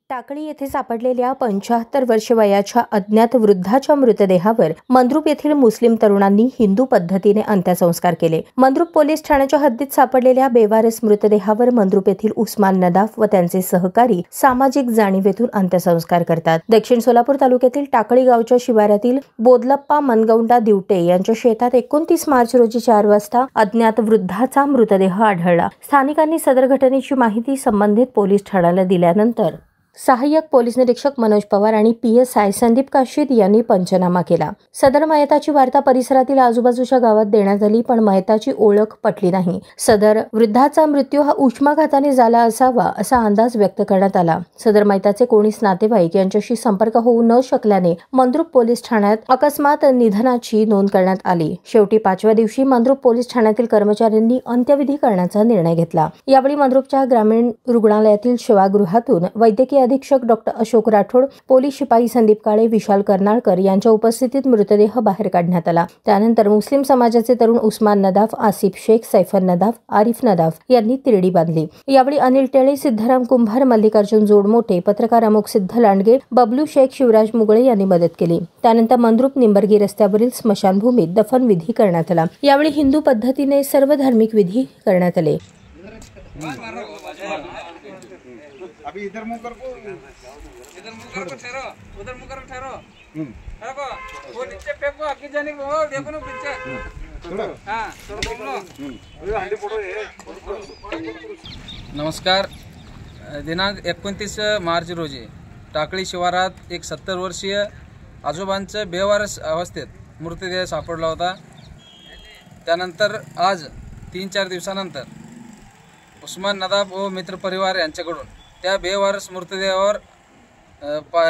टाकळी येथे सापडलेल्या 75 वर्ष वयाच्या अज्ञात वृद्धाच्या मृतदेहावर मंद्रुप येथील मुस्लिम तरुणांनी हिंदू पद्धतीने अंत्यसंस्कार केले। मंद्रुप पोलीस ठाण्याच्या हद्दीत सापडलेल्या बेवारस मृतदेहावर मंद्रुप येथील उस्मान नदाफ व त्यांचे सहकारी सामाजिक जाणीवेतून अंत्यसंस्कार करतात। दक्षिण सोलापूर तालुक्यातील टाकळी गावच्या शिवारातील बोदलप्पा मनगौंडा दिवटे यांच्या शेतात 29 मार्च रोजी 4 वाजता अज्ञात वृद्धाचा मृतदेह आढळला। स्थानिकांनी सदर घटनेची माहिती संबंधित पोलीस ठाण्याला दिल्यानंतर सहाय्यक पोलीस निरीक्षक मनोज पवार आणि PSI संदीप काशीद यांनी पंचनामा केला। सदर मयताची वार्ता परिसरातील आजूबाजूच्या गावात देण्यात आली, पण मयताची ओळख पटली नाही। सदर वृद्धाचा मृत्यू हा उष्माघाताने झाला असावा असा अंदाज व्यक्त करण्यात आला। सदर मयताचे कोणीच नातेवाईक यांच्याशी संपर्क होऊ न शकल्याने मंद्रुप पोलीस ठाण्यात अकस्मात निधनाची नोंद करण्यात आली। शेवटी 5व्या दिवशी मंद्रुप पोलीस ठाण्यातील कर्मचाऱ्यांनी अंत्यविधी करण्याचा निर्णय घेतला। यावेळी मंद्रुपच्या ग्रामीण रुग्णालयातील सेवागृहातून वैद्यकीय अधीक्षक डॉक्टर अशोक राठोड, पोलीस शिपाई संदीप काळे, विशाल कर्नाळकर यांच्या उपस्थितीत मृतदेह बाहेर काढण्यात आला। त्यानंतर मुस्लिम समाजाचे तरुण उस्मान नदाफ, आसिफ शेख, सैफन नदाफ, आरिफ नदाफ यांनी तिरडी बांधली। यावेळी अनिल टेळे, सिद्धाराम कुंभार, मल्लिकार्जुन जोडमोठे, पत्रकार अमोक सिद्ध लांडगे, बबलू शेख, शिवराज मुगळे यांनी मदत केली। त्यानंतर मंद्रुप निंबर्गी रस्त्यावरील स्मशानभूमीत दफनविधी करण्यात आला। यावेळी हिंदू पद्धतीने सर्व धार्मिक विधी करण्यात आले। अभी इधर मुंह कर ठहरो, उधर मुंह कर ठहरो। देखो वो नीचे फेंको, आगे जाने को वो देखो ना पीछे। हां थोड़ा हंडी फोटो है। नमस्कार। दिनांक 29 मार्च रोजी टाकळी शिवारात एक 70 वर्षीय आजोबांचं बेवारस अवस्थेत मृतदेह सापडला होता। त्यानंतर आज 3-4 दिवसानंतर उस्मान नदाफ व मित्र परिवार यांच्याकडून त्या बेवारस मृतदेहावर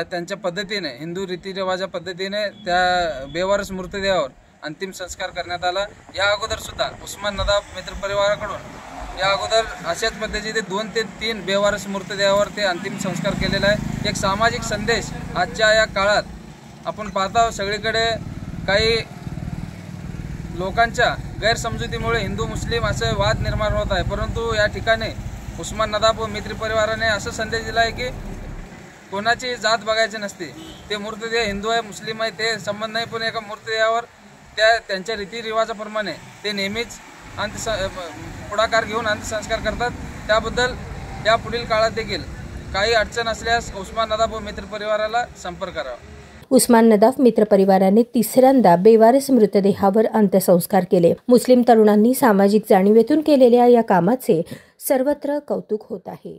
त्यांच्या पद्धतीने हिंदू रीतिरिवाजा पद्धतीने त्या बेवारस मृतदेहावर अंतिम संस्कार करण्यात आला। या अगोदर सुद्धा उस्मान नदाफ मित्र परिवाराकडून या अगोदर अशाच पद्धतीचे 2 ते 3 बेवारस मृतदेहावर ते अंतिम संस्कार केलेला आहे। एक सामाजिक संदेश आजच्या या काळात आपण पाहता सगळीकडे काही लोकांच्या गैरसमजुतीमुळे हिंदू मुस्लिम असे वाद निर्माण होत आहे, परंतु या ठिकाणी उस्मान नदाफ व मित्र परिवाराने असा संदेश दिला आहे की कोणाची जात बघायची नसते। ते मृतदेह हिंदू आहे मुस्लिम आहे ते संबंध नाही, पण एका मृतदेहावर त्यांच्या रीतिरिवाजाप्रमाणे ते नेहमीच पुढाकार घेऊन अंत्यसंस्कार करतात। त्याबद्दल या पुढील काळात देखील काही अडचण असल्यास उस्मान नदाफ व मित्र परिवाराला संपर्क करावा। उस्मान नदाफ मित्र परिवाराने तिसऱ्यांदा बेवारस मृतदेहावर अंत्यसंस्कार केले। मुस्लिम तरुणांनी सामाजिक जाणीवेतून केलेल्या या कामाचे सर्वत्र कौतुक होत आहे।